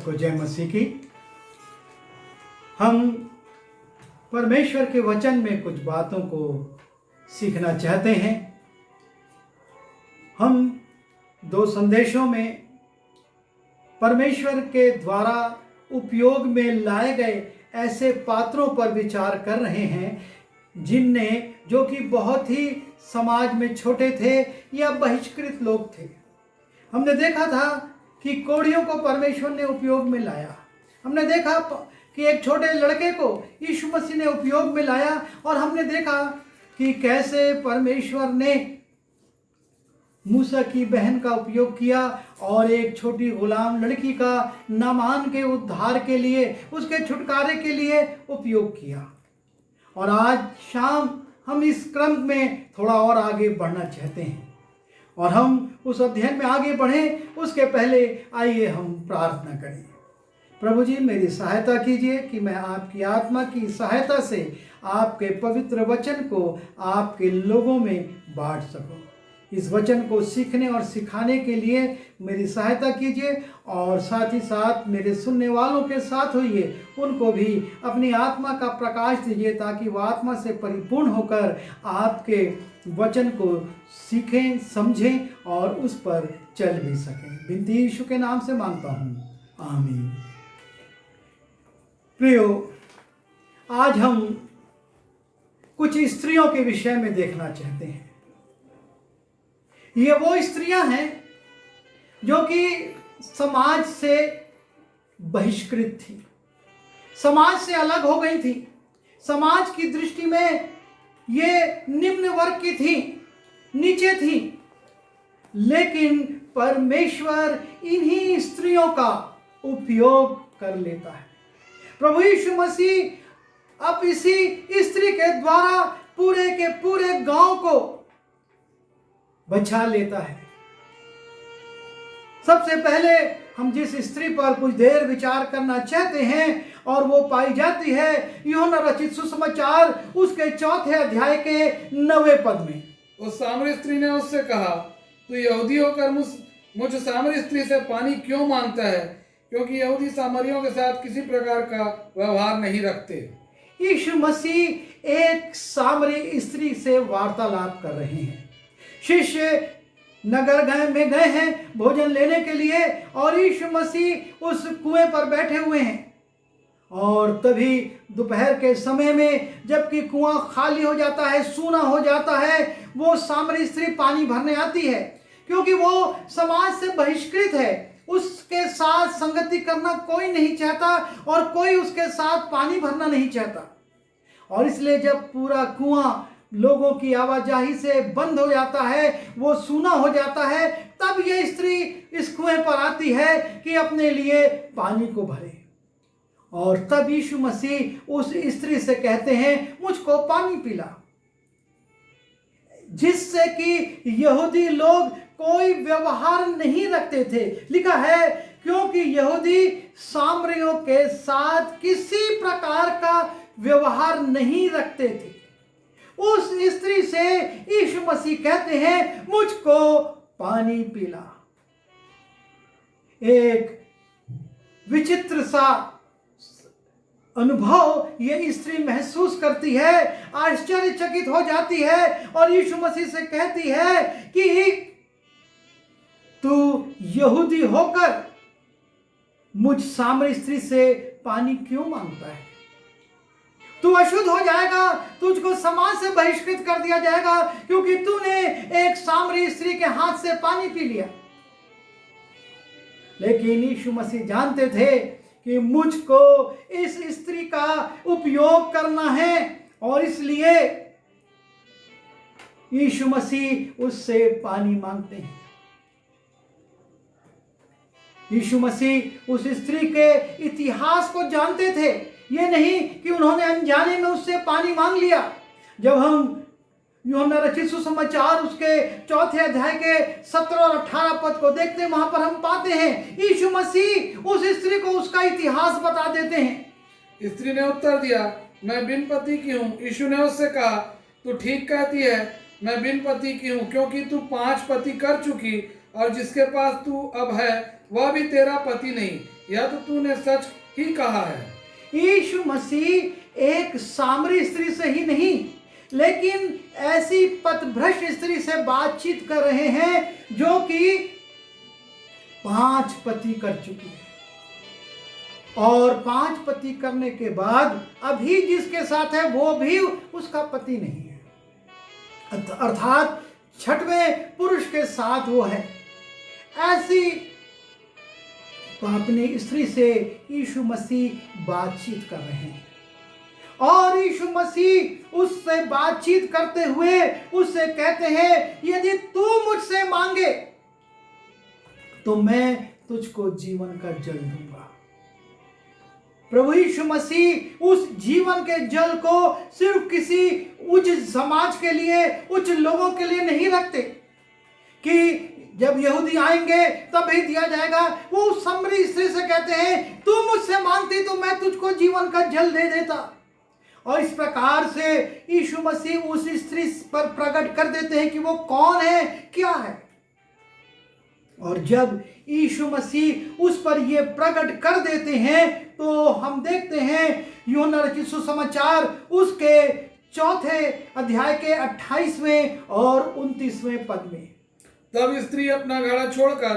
सबको जय मसीह की। हम परमेश्वर के वचन में कुछ बातों को सीखना चाहते हैं। हम दो संदेशों में परमेश्वर के द्वारा उपयोग में लाए गए ऐसे पात्रों पर विचार कर रहे हैं जो कि बहुत ही समाज में छोटे थे या बहिष्कृत लोग थे। हमने देखा था कि कोढ़ियों को परमेश्वर ने उपयोग में लाया। हमने देखा कि एक छोटे लड़के को यीशु मसीह ने उपयोग में लाया, और हमने देखा कि कैसे परमेश्वर ने मूसा की बहन का उपयोग किया और एक छोटी गुलाम लड़की का नामान के उद्धार के लिए, उसके छुटकारे के लिए उपयोग किया। और आज शाम हम इस क्रम में थोड़ा और आगे बढ़ना चाहते हैं, और हम उस अध्ययन में आगे बढ़ें उसके पहले आइए हम प्रार्थना करें। प्रभु जी, मेरी सहायता कीजिए कि मैं आपकी आत्मा की सहायता से आपके पवित्र वचन को आपके लोगों में बांट सकूं। इस वचन को सीखने और सिखाने के लिए मेरी सहायता कीजिए, और साथ ही साथ मेरे सुनने वालों के साथ होइए, उनको भी अपनी आत्मा का प्रकाश दीजिए ताकि वह आत्मा से परिपूर्ण होकर आपके वचन को सीखें, समझें और उस पर चल भी सकें। बिनती यीशु के नाम से मांगता हूँ, आमीन। प्रियो, आज हम कुछ स्त्रियों के विषय में देखना चाहते हैं। ये वो स्त्रियां हैं जो कि समाज से बहिष्कृत थी, समाज से अलग हो गई थी। समाज की दृष्टि में ये निम्न वर्ग की थी, नीचे थी, लेकिन परमेश्वर इन्हीं स्त्रियों का उपयोग कर लेता है। प्रभु यीशु मसीह अब इसी स्त्री के द्वारा पूरे के पूरे गांव को बचा लेता है। सबसे पहले हम जिस स्त्री पर कुछ देर विचार करना चाहते हैं, और वो पाई जाती है यूहन्ना रचित सुसमाचार उसके 4 अध्याय के 9 पद में। उस सामरी स्त्री ने उससे कहा, तू यहूदी होकर मुझ सामरी स्त्री से पानी क्यों मांगता है, क्योंकि यहूदी सामरियों के साथ किसी प्रकार का व्यवहार नहीं रखते। यीशु मसीह एक सामरी स्त्री से वार्तालाप कर रहे हैं। शिष्य नगर में गए हैं भोजन लेने के लिए, और यीशु मसीह उस कुएं पर बैठे हुए हैं। और तभी दोपहर के समय में जबकि कुआं खाली हो जाता है, सूना हो जाता है, वो सामरी स्त्री पानी भरने आती है। क्योंकि वो समाज से बहिष्कृत है, उसके साथ संगति करना कोई नहीं चाहता और कोई उसके साथ पानी भरना नहीं चाहता। और इसलिए जब पूरा कुआं लोगों की आवाजाही से बंद हो जाता है, वो सूना हो जाता है, तब ये स्त्री इस कुएं पर आती है कि अपने लिए पानी को भरे। और तब यीशु मसीह उस स्त्री से कहते हैं, मुझको पानी पिला। जिससे कि यहूदी लोग कोई व्यवहार नहीं रखते थे। लिखा है, क्योंकि यहूदी सामरियों के साथ किसी प्रकार का व्यवहार नहीं रखते थे। उस स्त्री से यीशु मसीह कहते हैं, मुझको पानी पिला। एक विचित्र सा अनुभव ये स्त्री महसूस करती है, आश्चर्यचकित हो जाती है, और यीशु मसीह से कहती है कि तू यहूदी होकर मुझ सामरी स्त्री से पानी क्यों मांगता है? तू अशुद्ध हो जाएगा, तुझको समाज से बहिष्कृत कर दिया जाएगा, क्योंकि तूने एक सामरी स्त्री के हाथ से पानी पी लिया। लेकिन यीशु मसीह जानते थे कि मुझको इस स्त्री का उपयोग करना है, और इसलिए यीशु मसीह उससे पानी मांगते हैं। यीशु मसीह उस स्त्री के इतिहास को जानते थे। ये नहीं कि उन्होंने अनजाने में उससे पानी मांग लिया। जब हम यूहन्ना रचित सुसमाचार उसके 4 अध्याय के 17 और 18 पद को देखते हैं, वहां पर हम पाते हैं यीशु मसीह उस स्त्री को उसका इतिहास बता देते हैं। स्त्री ने उत्तर दिया, मैं बिन पति की हूँ। यीशु ने उससे कहा, तू ठीक कहती है, मैं बिन पति की हूँ, क्योंकि तू 5 पति कर चुकी, और जिसके पास तू अब है वह भी तेरा पति नहीं। या तो तूने सच ही कहा है। यीशु मसीह एक सामरी स्त्री से ही नहीं, लेकिन ऐसी पथभ्रष्ट स्त्री से बातचीत कर रहे हैं जो कि 5 पति कर चुकी है, और 5 पति करने के बाद अभी जिसके साथ है वो भी उसका पति नहीं है, अर्थात 6वें पुरुष के साथ वो है। ऐसी पापनी स्त्री से यीशु मसीह बातचीत कर रहे हैं, और यीशु मसीह उससे बातचीत करते हुए उससे कहते हैं, यदि तू मुझसे मांगे तो मैं तुझको जीवन का जल दूंगा। प्रभु यीशु मसीह उस जीवन के जल को सिर्फ किसी उच्च समाज के लिए, उच्च लोगों के लिए नहीं रखते कि जब यहूदी आएंगे तभी दिया जाएगा। वो उस सामरी स्त्री से कहते हैं, तू मुझसे मांगती तो मैं तुझको जीवन का जल दे देता। और इस प्रकार से यीशु मसीह उस स्त्री पर प्रकट कर देते हैं कि वो कौन है, क्या है। और जब यीशु मसीह उस पर ये प्रकट कर देते हैं तो हम देखते हैं यूहन्ना रचित सुसमाचार उसके 4 अध्याय के 28वें और 29वें पद में। तब स्त्री अपना घड़ा छोड़कर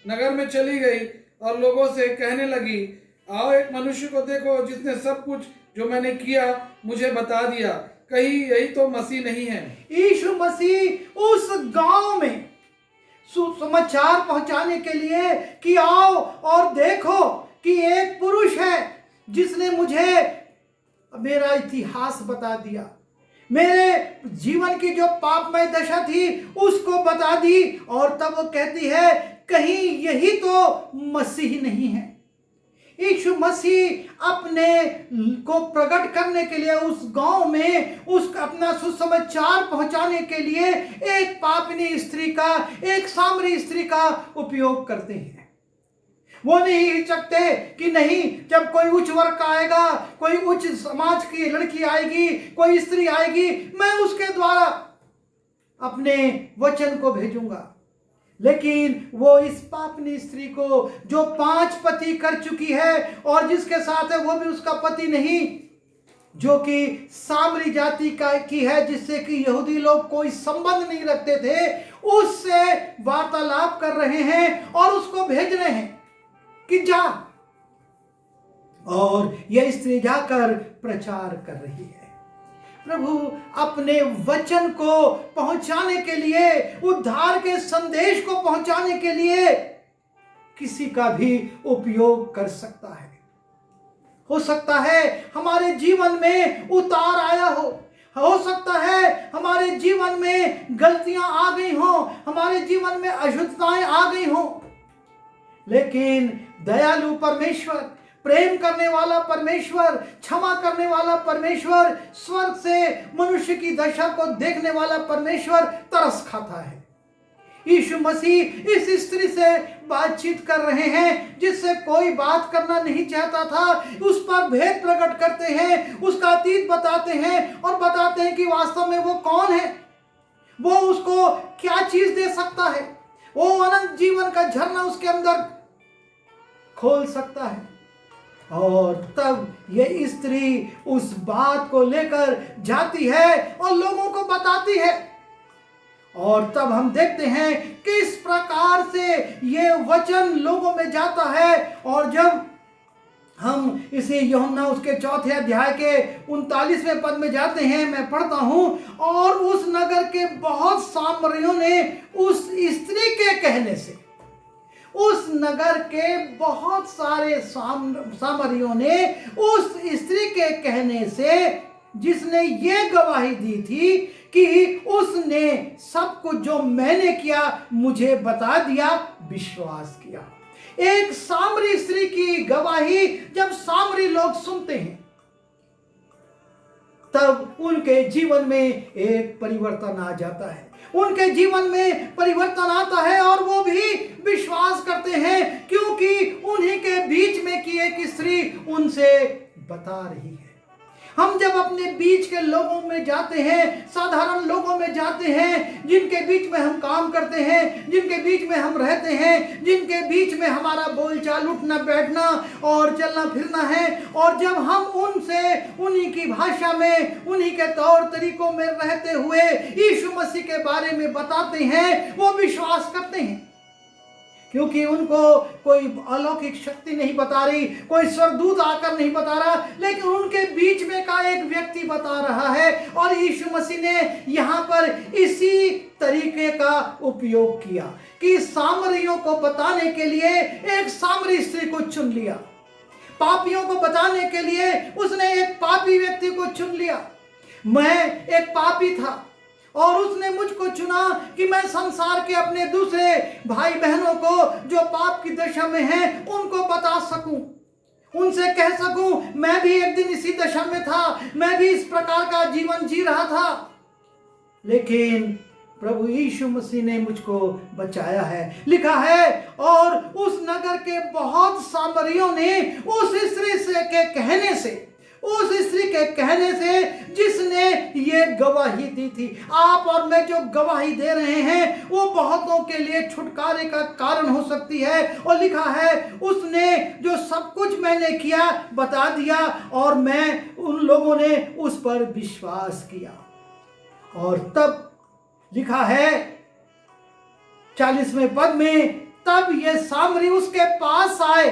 नगर में चली गई और लोगों से कहने लगी, आओ एक मनुष्य को देखो जिसने सब कुछ जो मैंने किया मुझे बता दिया। कहीं यही तो मसीह नहीं है। यीशु मसीह उस गांव में सुसमाचार पहुंचाने के लिए कि आओ और देखो कि एक पुरुष है जिसने मुझे मेरा इतिहास बता दिया, मेरे जीवन की जो पापमय दशा थी उसको बता दी। और तब वो कहती है, कहीं यही तो मसीह नहीं है। यीशु मसीह अपने को प्रकट करने के लिए उस गांव में उसका अपना सुसमाचार पहुंचाने के लिए एक पापिनी स्त्री का, एक सामरी स्त्री का उपयोग करते हैं। वो नहीं हिचकते कि नहीं, जब कोई उच्च वर्ग का आएगा, कोई उच्च समाज की लड़की आएगी, कोई स्त्री आएगी, मैं उसके द्वारा अपने वचन को भेजूंगा। लेकिन वो इस पापनी स्त्री को जो 5 पति कर चुकी है और जिसके साथ है वो भी उसका पति नहीं, जो कि सामरी जाति का की है, जिससे कि यहूदी लोग कोई संबंध नहीं रखते थे, उससे वार्तालाप कर रहे हैं और उसको भेज रहे हैं कि जा। और यह स्त्री जाकर प्रचार कर रही है। प्रभु अपने वचन को पहुंचाने के लिए, उद्धार के संदेश को पहुंचाने के लिए किसी का भी उपयोग कर सकता है। हो सकता है हमारे जीवन में उतार आया हो सकता है हमारे जीवन में गलतियां आ गई हो, हमारे जीवन में अशुद्धताएं आ गई हो, लेकिन दयालु परमेश्वर, प्रेम करने वाला परमेश्वर, क्षमा करने वाला परमेश्वर, स्वर्ग से मनुष्य की दशा को देखने वाला परमेश्वर तरस खाता है। यीशु मसीह इस स्त्री से बातचीत कर रहे हैं जिससे कोई बात करना नहीं चाहता था। उस पर भेद प्रकट करते हैं, उसका अतीत बताते हैं और बताते हैं कि वास्तव में वो कौन है, वो उसको क्या चीज दे सकता है, वो अनंत जीवन का झरना उसके अंदर खोल सकता है। और तब ये स्त्री उस बात को लेकर जाती है और लोगों को बताती है। और तब हम देखते हैं किस प्रकार से ये वचन लोगों में जाता है। और जब हम इसे यूहन्ना उसके 4 अध्याय के 39वें पद में जाते हैं, मैं पढ़ता हूं, और उस नगर के बहुत सामरियों ने उस स्त्री के कहने से, उस नगर के बहुत सारे सामरियों ने उस स्त्री के कहने से, जिसने ये गवाही दी थी कि उसने सब कुछ जो मैंने किया मुझे बता दिया, विश्वास किया। एक सामरी स्त्री की गवाही जब सामरी लोग सुनते हैं तब उनके जीवन में एक परिवर्तन आ जाता है, उनके जीवन में परिवर्तन आता है और वो भी विश्वास करते हैं, क्योंकि उन्हीं के बीच में की एक स्त्री उनसे बता रही है। हम जब अपने बीच के लोगों में जाते हैं, साधारण लोगों में जाते हैं, जिनके बीच में हम काम करते हैं, जिनके बीच में हम रहते हैं, जिनके बीच में हमारा बोलचाल, उठना बैठना और चलना फिरना है, और जब हम उनसे उन्हीं की भाषा में, उन्हीं के तौर तरीकों में रहते हुए यीशु मसीह के बारे में बताते हैं, वो विश्वास करते हैं, क्योंकि उनको कोई अलौकिक शक्ति नहीं बता रही, कोई स्वर्गदूत आकर नहीं बता रहा, लेकिन उनके बीच में का एक व्यक्ति बता रहा है। और यीशु मसीह ने यहाँ पर इसी तरीके का उपयोग किया कि सामरियों को बताने के लिए एक सामरी स्त्री को चुन लिया, पापियों को बताने के लिए उसने एक पापी व्यक्ति को चुन लिया। मैं एक पापी था और उसने मुझको चुना कि मैं संसार के अपने दूसरे भाई बहनों को जो पाप की दशा में हैं उनको बता सकूं, उनसे कह सकूं मैं भी एक दिन इसी दशा में था, मैं भी इस प्रकार का जीवन जी रहा था, लेकिन प्रभु यीशु मसीह ने मुझको बचाया है। लिखा है, और उस नगर के बहुत सामरियों ने उस स्त्री से के कहने से, उस स्त्री के कहने से जिसने ये गवाही दी थी, आप और मैं जो गवाही दे रहे हैं वो बहुतों के लिए छुटकारे का कारण हो सकती है। और लिखा है, उसने जो सब कुछ मैंने किया बता दिया और मैं उन लोगों ने उस पर विश्वास किया। और तब लिखा है 40वें पद में, तब ये सामरी उसके पास आए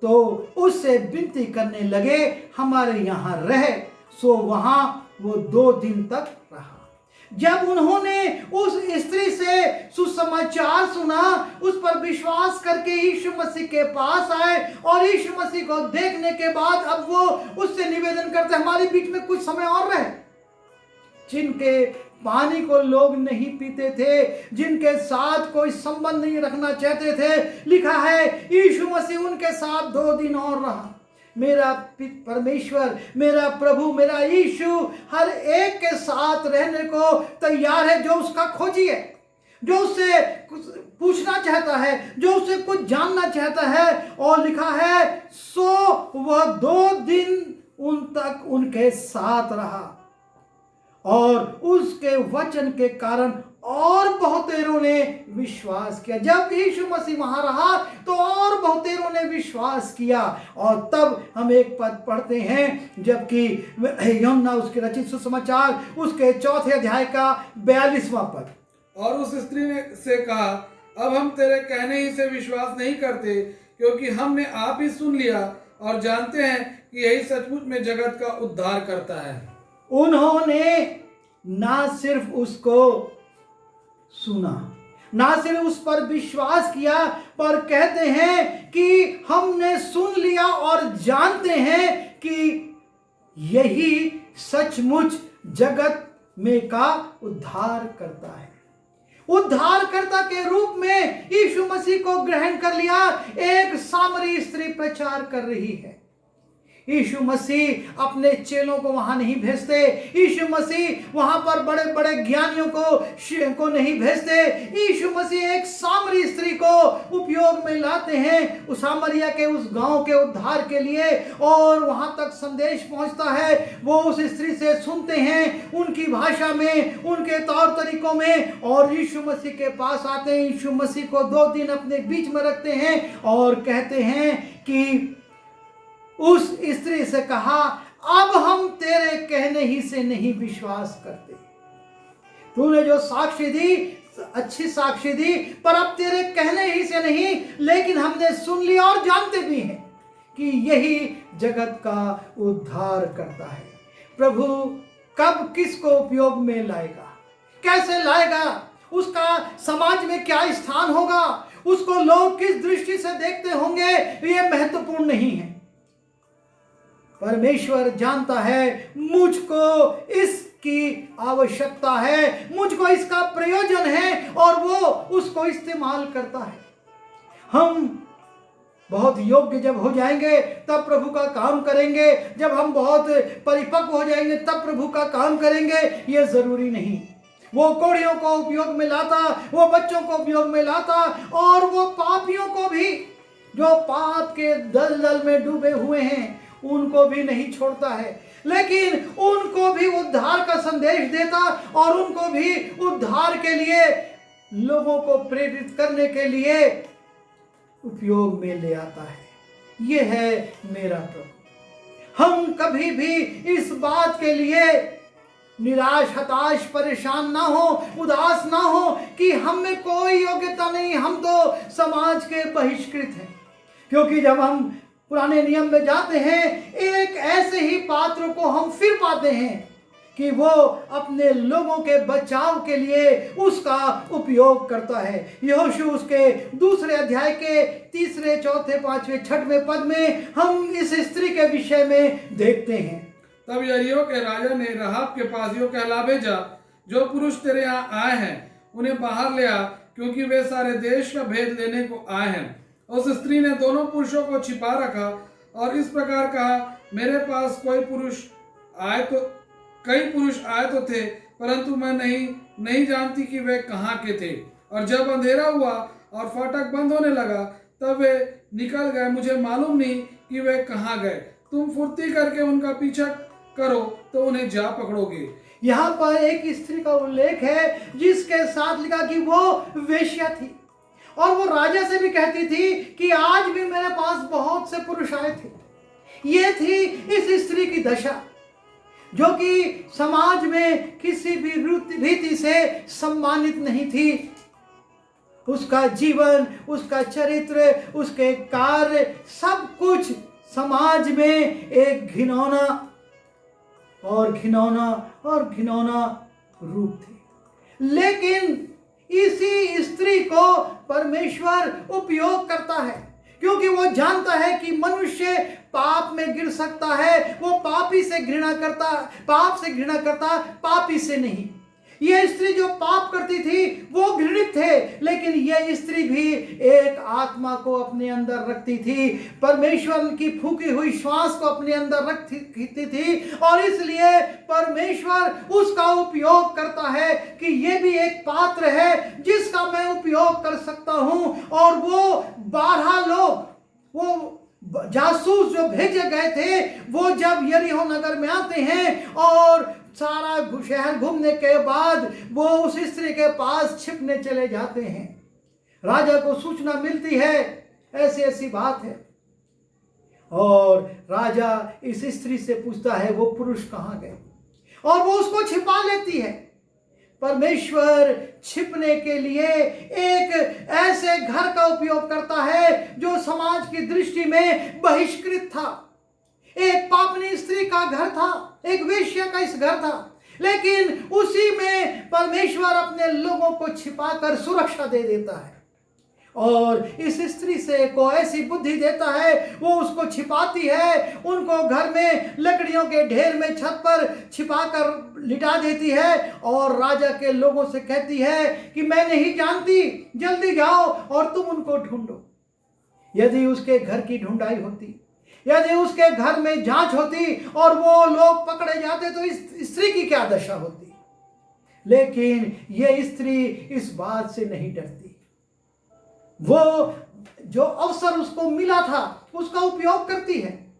तो उससे विनती करने लगे, हमारे यहाँ रह। सो वहां वो 2 दिन तक रहा। जब उन्होंने उस स्त्री से सुसमाचार सुना, उस पर विश्वास करके यीशु मसीह के पास आए और यीशु मसीह को देखने के बाद अब वो उससे निवेदन करते, हमारे बीच में कुछ समय और रहे। जिनके पानी को लोग नहीं पीते थे, जिनके साथ कोई संबंध नहीं रखना चाहते थे, लिखा है यीशु मसीह उनके साथ 2 दिन और रहा। मेरा परमेश्वर, मेरा प्रभु, मेरा यीशु हर एक के साथ रहने को तैयार है जो उसका खोजी है, जो उससे कुछ पूछना चाहता है, जो उससे कुछ जानना चाहता है। और लिखा है, सो वह 2 दिन उन तक उनके साथ रहा और उसके वचन के कारण और बहुतेरों ने विश्वास किया। जब यीशु मसीह वहां रहा तो और बहुतेरों ने विश्वास किया। और तब हम एक पद पढ़ते हैं, जबकि यूहन्ना उसके रचित सुसमाचार उसके 4 अध्याय का 42वां पद, और उस स्त्री ने से कहा, अब हम तेरे कहने ही से विश्वास नहीं करते, क्योंकि हमने आप ही सुन लिया और जानते हैं कि यही सचमुच में जगत का उद्धार करता है। उन्होंने ना सिर्फ उसको सुना, ना सिर्फ उस पर विश्वास किया, पर कहते हैं कि हमने सुन लिया और जानते हैं कि यही सचमुच जगत में का उद्धार करता है। उद्धारकर्ता के रूप में यीशु मसीह को ग्रहण कर लिया। एक सामरी स्त्री प्रचार कर रही है। यीशु मसीह अपने चेलों को वहां नहीं भेजते, यीशु मसीह वहां पर बड़े बड़े ज्ञानियों को नहीं भेजते। यीशु मसीह एक सामरी स्त्री को उपयोग में लाते हैं उस सामरिया के उस गांव के उद्धार के लिए, और वहां तक संदेश पहुंचता है। वो उस स्त्री से सुनते हैं उनकी भाषा में, उनके तौर तरीकों में, और यीशु मसीह के पास आते हैं। यीशु मसीह को 2 दिन अपने बीच में रखते हैं और कहते हैं कि उस स्त्री से कहा, अब हम तेरे कहने ही से नहीं विश्वास करते। तूने जो साक्षी दी, अच्छी साक्षी दी, पर अब तेरे कहने ही से नहीं, लेकिन हमने सुन लिया और जानते भी हैं कि यही जगत का उद्धार करता है। प्रभु कब किसको उपयोग में लाएगा, कैसे लाएगा, उसका समाज में क्या स्थान होगा, उसको लोग किस दृष्टि से देखते होंगे, ये महत्वपूर्ण नहीं है। परमेश्वर जानता है मुझको इसकी आवश्यकता है, मुझको इसका प्रयोजन है, और वो उसको इस्तेमाल करता है। हम बहुत योग्य जब हो जाएंगे तब प्रभु का काम करेंगे, जब हम बहुत परिपक्व हो जाएंगे तब प्रभु का काम करेंगे, ये जरूरी नहीं। वो कोढ़ियों को उपयोग में लाता, वो बच्चों को उपयोग में लाता, और वो पापियों को भी जो पाप के दलदल में डूबे हुए हैं उनको भी नहीं छोड़ता है, लेकिन उनको भी उद्धार का संदेश देता और उनको भी उद्धार के लिए, लोगों को प्रेरित करने के लिए उपयोग में ले आता है। ये है मेरा प्रभु। हम कभी भी इस बात के लिए निराश, हताश, परेशान ना हो, उदास ना हो कि हम में कोई योग्यता नहीं, हम तो समाज के बहिष्कृत हैं। क्योंकि जब हम पुराने नियम में जाते हैं, एक ऐसे ही पात्र को हम फिर पाते हैं कि वो अपने लोगों के बचाव के लिए उसका उपयोग करता है। यहोशू उसके 2 अध्याय के 3, 4, 5, 6वें पद में हम इस स्त्री के विषय में देखते हैं। तब यरीहो के राजा ने राहाब के पास यो कहला भेजा, जो पुरुष तेरे यहाँ आए हैं उन्हें बाहर ले आ, क्योंकि वे सारे देश का भेद लेने को आए हैं। उस स्त्री ने दोनों पुरुषों को छिपा रखा और इस प्रकार कहा, मेरे पास कई पुरुष आए तो थे, परंतु मैं नहीं जानती कि वे कहाँ के थे। और जब अंधेरा हुआ और फाटक बंद होने लगा, तब वे निकल गए, मुझे मालूम नहीं कि वे कहाँ गए। तुम फुर्ती करके उनका पीछा करो तो उन्हें जा पकड़ोगे। यहाँ पर एक स्त्री का उल्लेख है जिसके साथ लिखा कि वो वेश्या थी और वो राजा से भी कहती थी कि आज भी मेरे पास बहुत से पुरुष आए थे। ये थी इस स्त्री की दशा, जो कि समाज में किसी भी रीति से सम्मानित नहीं थी। उसका जीवन, उसका चरित्र, उसके कार्य, सब कुछ समाज में एक घिनौना रूप थे। लेकिन इसी स्त्री को परमेश्वर उपयोग करता है, क्योंकि वो जानता है कि मनुष्य पाप में गिर सकता है। वो पाप से घृणा करता, पापी से नहीं। ये स्त्री जो पाप करती थी वो घृणित थे, लेकिन ये स्त्री भी एक आत्मा को अपने अंदर रखती थी, परमेश्वर की फूकी हुई श्वास को अपने अंदर रखती थी, और इसलिए परमेश्वर उसका उपयोग करता है कि ये भी एक पात्र है जिसका मैं उपयोग कर सकता हूं। और वो 12 लोग, वो जासूस जो भेजे गए थे, वो जब यरीहो नगर में आते हैं और सारा शहर घूमने के बाद वो उस स्त्री के पास छिपने चले जाते हैं। राजा को सूचना मिलती है ऐसी बात है, और राजा इस स्त्री से पूछता है वो पुरुष कहाँ गए, और वो उसको छिपा लेती है। परमेश्वर छिपने के लिए एक ऐसे घर का उपयोग करता है जो समाज की दृष्टि में बहिष्कृत था। एक पापनी स्त्री का घर था, एक वेश्या का इस घर था, लेकिन उसी में परमेश्वर अपने लोगों को छिपाकर सुरक्षा दे देता है, और इस स्त्री से को ऐसी बुद्धि देता है, वो उसको छिपाती है, उनको घर में लकड़ियों के ढेर में छत पर छिपाकर लिटा देती है, और राजा के लोगों से कहती है कि मैं नहीं जानती, जल्दी जाओ और तुम उनको ढूंढो। यदि उसके घर की ढूंढाई होती, यदि उसके घर में जांच होती और वो लोग पकड़े जाते, तो इस स्त्री की क्या दशा होती। लेकिन ये स्त्री इस बात से नहीं डरती। वो जो अवसर उसको मिला था उसका उपयोग करती है।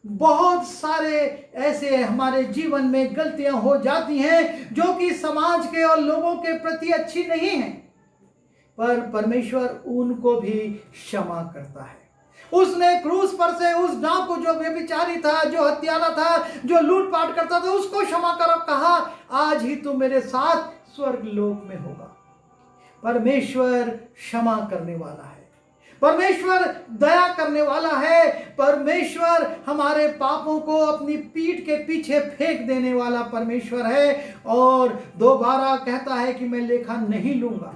बहुत सारे ऐसे हमारे जीवन में गलतियां हो जाती हैं जो कि समाज के और लोगों के प्रति अच्छी नहीं हैं, पर परमेश्वर उनको भी क्षमा करता है। उसने क्रूस पर से उस डाकू जो व्यभिचारी था, जो हत्यारा था, जो लूटपाट करता था, उसको क्षमा कर, कहा आज ही तू मेरे साथ स्वर्ग लोक में होगा। परमेश्वर क्षमा करने वाला है, परमेश्वर दया करने वाला है, परमेश्वर हमारे पापों को अपनी पीठ के पीछे फेंक देने वाला परमेश्वर है, और दोबारा कहता है कि मैं लेखा नहीं लूंगा।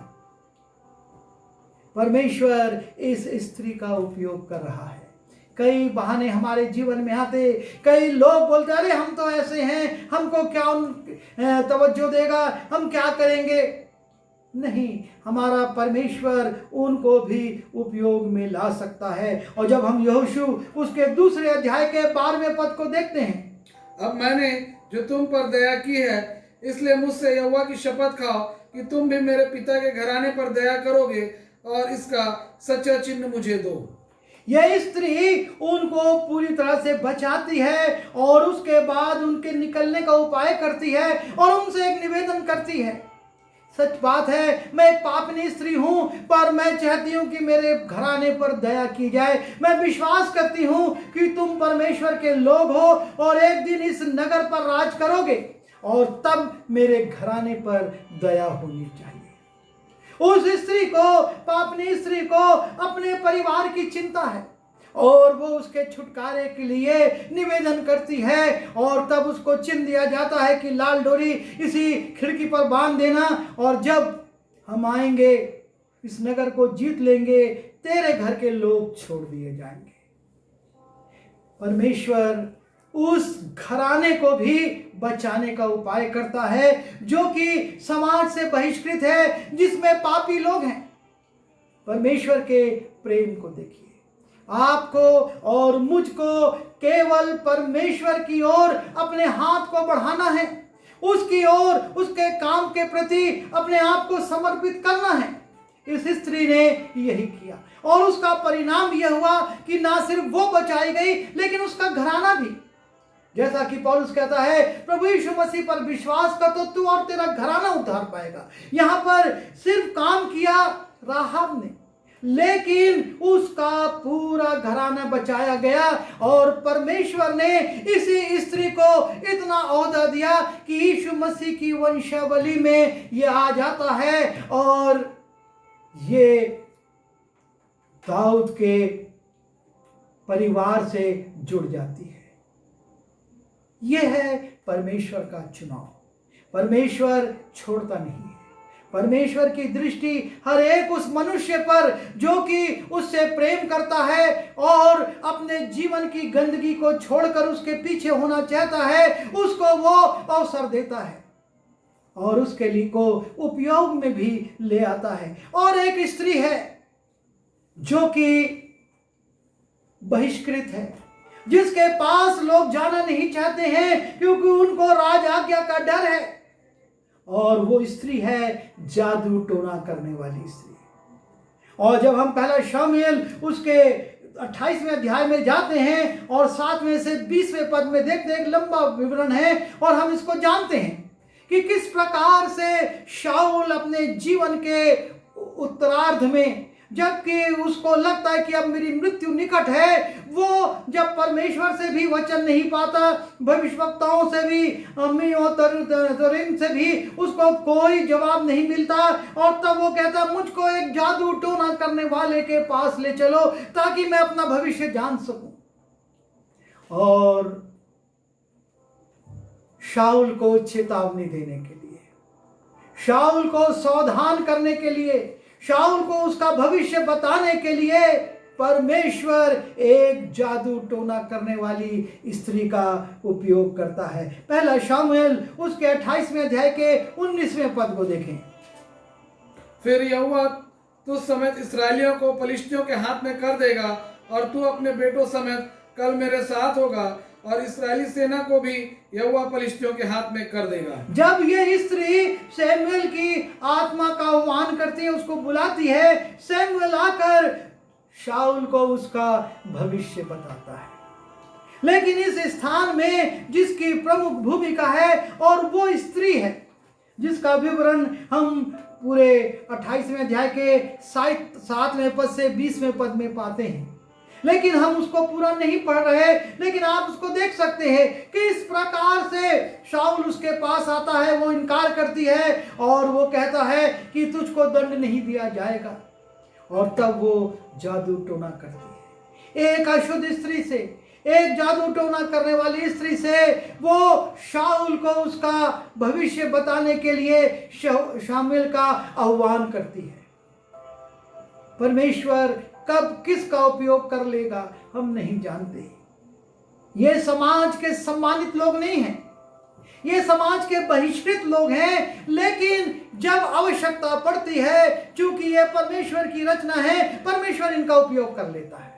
परमेश्वर इस स्त्री का उपयोग कर रहा है। कई बहाने हमारे जीवन में आते, कई लोग बोलते अरे हम तो ऐसे हैं, हमको क्या तवज्जो देगा, हम क्या करेंगे। नहीं, हमारा परमेश्वर उनको भी उपयोग में ला सकता है। और जब हम यहोशू उसके 2 अध्याय के 12वें पद को देखते हैं, अब मैंने जो तुम पर दया की है, इसलिए मुझसे यहोवा की शपथ खाओ कि तुम भी मेरे पिता के घराने पर दया करोगे, और इसका सच्चा चिन्ह मुझे दो। यह स्त्री उनको पूरी तरह से बचाती है और उसके बाद उनके निकलने का उपाय करती है और उनसे एक निवेदन करती है। सच बात है, मैं एक पापिनी स्त्री हूं, पर मैं चाहती हूं कि मेरे घराने पर दया की जाए। मैं विश्वास करती हूं कि तुम परमेश्वर के लोग हो और एक दिन इस नगर पर राज करोगे और तब मेरे घराने पर दया होनी चाहिए। उस स्त्री को, पापनी स्त्री को अपने परिवार की चिंता है और वो उसके छुटकारे के लिए निवेदन करती है और तब उसको चिन्ह दिया जाता है कि लाल डोरी इसी खिड़की पर बांध देना और जब हम आएंगे इस नगर को जीत लेंगे, तेरे घर के लोग छोड़ दिए जाएंगे। परमेश्वर उस घराने को भी बचाने का उपाय करता है जो कि समाज से बहिष्कृत है, जिसमें पापी लोग हैं। परमेश्वर के प्रेम को देखिए। आपको और मुझको केवल परमेश्वर की ओर अपने हाथ को बढ़ाना है, उसकी ओर, उसके काम के प्रति अपने आप को समर्पित करना है। इस स्त्री ने यही किया और उसका परिणाम यह हुआ कि ना सिर्फ वो बचाई गई लेकिन उसका घराना भी। जैसा कि पौलुस कहता है, प्रभु यीशु मसीह पर विश्वास कर तो तू और तेरा घराना उद्धार पाएगा। यहां पर सिर्फ काम किया राहाब ने, लेकिन उसका पूरा घराना बचाया गया और परमेश्वर ने इसी स्त्री को इतना ओहदा दिया कि यीशु मसीह की वंशावली में यह आ जाता है और ये दाऊद के परिवार से जुड़ जाती है। यह है परमेश्वर का चुनाव। परमेश्वर छोड़ता नहीं है। परमेश्वर की दृष्टि हर एक उस मनुष्य पर जो कि उससे प्रेम करता है और अपने जीवन की गंदगी को छोड़कर उसके पीछे होना चाहता है, उसको वो अवसर देता है और उसके लिए को उपयोग में भी ले आता है। और एक स्त्री है जो कि बहिष्कृत है, जिसके पास लोग जाना नहीं चाहते हैं क्योंकि उनको राज आज्ञा का डर है, और वो स्त्री है जादू टोना करने वाली स्त्री। और जब हम पहला शमूएल उसके 28वें अध्याय में जाते हैं और 7वें से 20वें पद में देखते हैं, एक लंबा विवरण है और हम इसको जानते हैं कि किस प्रकार से शाऊल अपने जीवन के उत्तरार्ध में, जबकि उसको लगता है कि अब मेरी मृत्यु निकट है, वो जब परमेश्वर से भी वचन नहीं पाता, भविष्यवक्ताओं से भी, तरीम से भी उसको कोई जवाब नहीं मिलता, और तब वो कहता मुझको एक जादू टोना करने वाले के पास ले चलो ताकि मैं अपना भविष्य जान सकूं। और शाऊल को चेतावनी देने के लिए, शाऊल को सावधान करने के लिए, शाऊल को उसका भविष्य बताने के लिए परमेश्वर एक जादू टोना करने वाली स्त्री का उपयोग करता है। पहला शमूएल उसके 28वें अध्याय के 19वें पद को देखें। फिर यहोवा तू समेत इस्राएलियों को पलिश्तियों के हाथ में कर देगा और तू अपने बेटों समेत कल मेरे साथ होगा और इस्राएली सेना को भी यहोवा पलिश्तियों के हाथ में कर देगा। जब ये स्त्री सैमुएल की आत्मा का आह्वान करती है, उसको बुलाती है, सैमुएल आकर शाऊल को उसका भविष्य बताता है। लेकिन इस स्थान में जिसकी प्रमुख भूमिका है और वो स्त्री है, जिसका विवरण हम पूरे 28वें अध्याय के 7वें पद से 20वें पद में पाते हैं, लेकिन हम उसको पूरा नहीं पढ़ रहे। लेकिन आप उसको देख सकते हैं कि इस प्रकार से शाऊल उसके पास आता है, वो इनकार करती है और वो कहता है कि तुझको दंड नहीं दिया जाएगा, और तब वो जादू टोना करती है। एक अशुद्ध स्त्री से, एक जादू टोना करने वाली स्त्री से वो शाऊल को उसका भविष्य बताने के लिए शामुएल का आह्वान करती है। परमेश्वर कब किसका उपयोग कर लेगा हम नहीं जानते। ये समाज के सम्मानित लोग नहीं हैं, ये समाज के बहिष्कृत लोग हैं, लेकिन जब आवश्यकता पड़ती है, क्योंकि ये परमेश्वर की रचना है, परमेश्वर इनका उपयोग कर लेता है।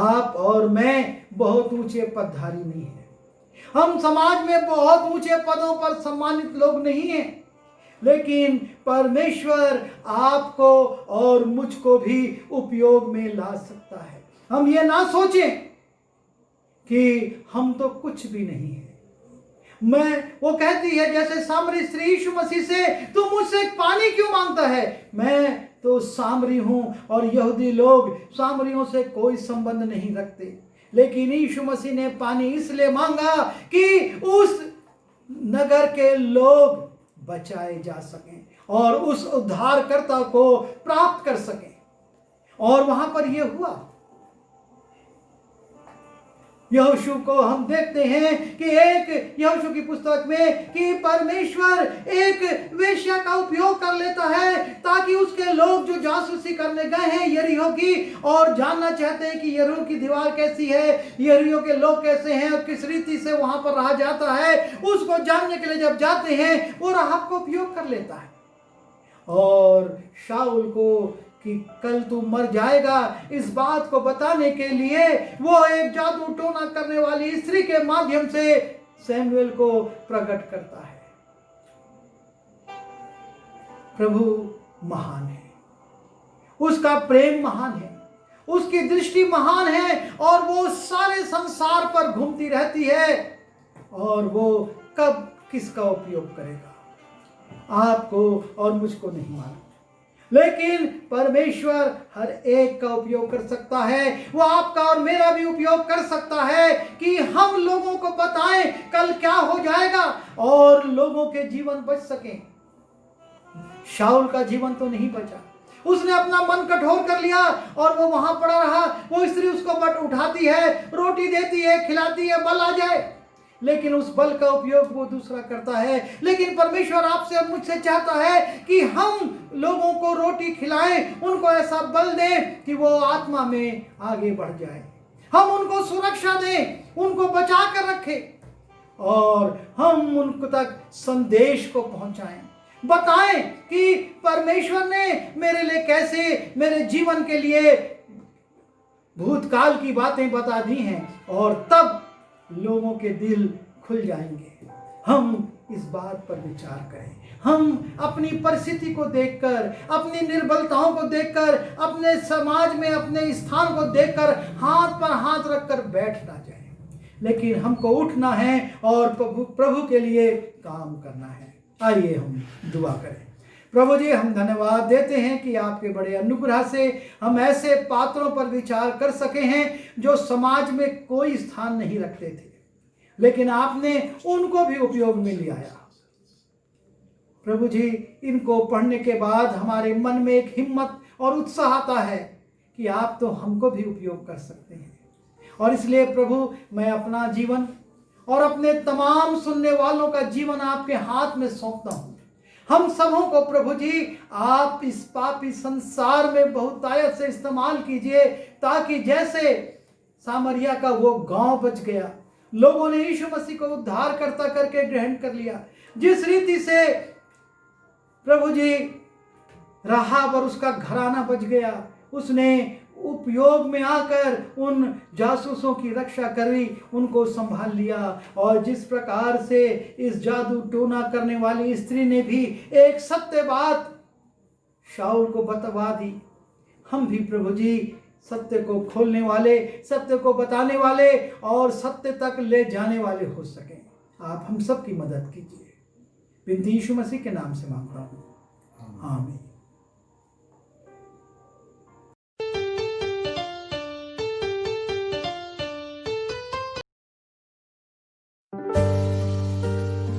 आप और मैं बहुत ऊंचे पदधारी नहीं है, हम समाज में बहुत ऊंचे पदों पर सम्मानित लोग नहीं हैं, लेकिन परमेश्वर आपको और मुझको भी उपयोग में ला सकता है। हम ये ना सोचें कि हम तो कुछ भी नहीं है। वो कहती है जैसे सामरी स्त्री यीशु मसीह से, तू मुझसे पानी क्यों मांगता है? मैं तो सामरी हूं और यहूदी लोग सामरियों से कोई संबंध नहीं रखते। लेकिन यीशु मसीह ने पानी इसलिए मांगा कि उस नगर के लोग बचाए जा सकें और उस उद्धारकर्ता को प्राप्त कर सकें। और वहां पर यह हुआ। यहोशू को हम देखते हैं कि एक यहोशू की पुस्तक में कि परमेश्वर एक वेश्या का उपयोग कर लेता है ताकि उसके लोग जो जासूसी करने गए हैं यरीहो की और जानना चाहते हैं कि यरीहो की दीवार कैसी है, यरीहो के लोग कैसे हैं और किस रीति से वहां पर रहा जाता है, उसको जानने के लिए जब जाते हैं वो राहब को उपयोग कर लेता है और शाऊल को कि कल तू मर जाएगा इस बात को बताने के लिए वो एक जादू टोना करने वाली स्त्री के माध्यम से सैमुएल को प्रकट करता है। प्रभु महान है, उसका प्रेम महान है, उसकी दृष्टि महान है और वो सारे संसार पर घूमती रहती है और वो कब किसका उपयोग करेगा आपको और मुझको नहीं मालूम, लेकिन परमेश्वर हर एक का उपयोग कर सकता है। वो आपका और मेरा भी उपयोग कर सकता है कि हम लोगों को बताएं कल क्या हो जाएगा और लोगों के जीवन बच सकें। शाऊल का जीवन तो नहीं बचा, उसने अपना मन कठोर कर लिया और वो वहां पड़ा रहा। वो स्त्री उसको बट उठाती है, रोटी देती है, खिलाती है, बल आ जाए, लेकिन उस बल का उपयोग वो दूसरा करता है। लेकिन परमेश्वर आपसे और मुझसे चाहता है कि हम लोगों को रोटी खिलाएं, उनको ऐसा बल दें कि वो आत्मा में आगे बढ़ जाए। हम उनको सुरक्षा दें, उनको बचा कर रखें और हम उनको तक संदेश को पहुंचाएं, बताएं कि परमेश्वर ने मेरे लिए कैसे मेरे जीवन के लिए भूतकाल की बातें बता दी हैं और तब लोगों के दिल खुल जाएंगे। हम इस बात पर विचार करें। हम अपनी परिस्थिति को देखकर, अपनी निर्बलताओं को देखकर, अपने समाज में अपने स्थान को देखकर हाथ पर हाथ रखकर बैठ ना जाए, लेकिन हमको उठना है और प्रभु के लिए काम करना है। आइए हम दुआ करें। प्रभु जी, हम धन्यवाद देते हैं कि आपके बड़े अनुग्रह से हम ऐसे पात्रों पर विचार कर सके हैं जो समाज में कोई स्थान नहीं रखते थे, लेकिन आपने उनको भी उपयोग में लिया। प्रभु जी, इनको पढ़ने के बाद हमारे मन में एक हिम्मत और उत्साह आता है कि आप तो हमको भी उपयोग कर सकते हैं। और इसलिए प्रभु, मैं अपना जीवन और अपने तमाम सुनने वालों का जीवन आपके हाथ में सौंपता हूँ। हम सबों को प्रभु जी आप इस पापी संसार में बहुतायत से इस्तेमाल कीजिए, ताकि जैसे सामरिया का वो गांव बच गया, लोगों ने यीशु मसीह को उद्धारकर्ता करके ग्रहण कर लिया, जिस रीति से प्रभु जी राहाब और उसका घराना बच गया, उसने उपयोग में आकर उन जासूसों की रक्षा करी, उनको संभाल लिया। और जिस प्रकार से इस जादू टोना करने वाली स्त्री ने भी एक सत्य बात शाऊल को बतवा दी, हम भी प्रभु जी सत्य को खोलने वाले, सत्य को बताने वाले और सत्य तक ले जाने वाले हो सकें। आप हम सब की मदद कीजिए। बिनती यीशु मसीह के नाम से मांगता हूँ, आमीन।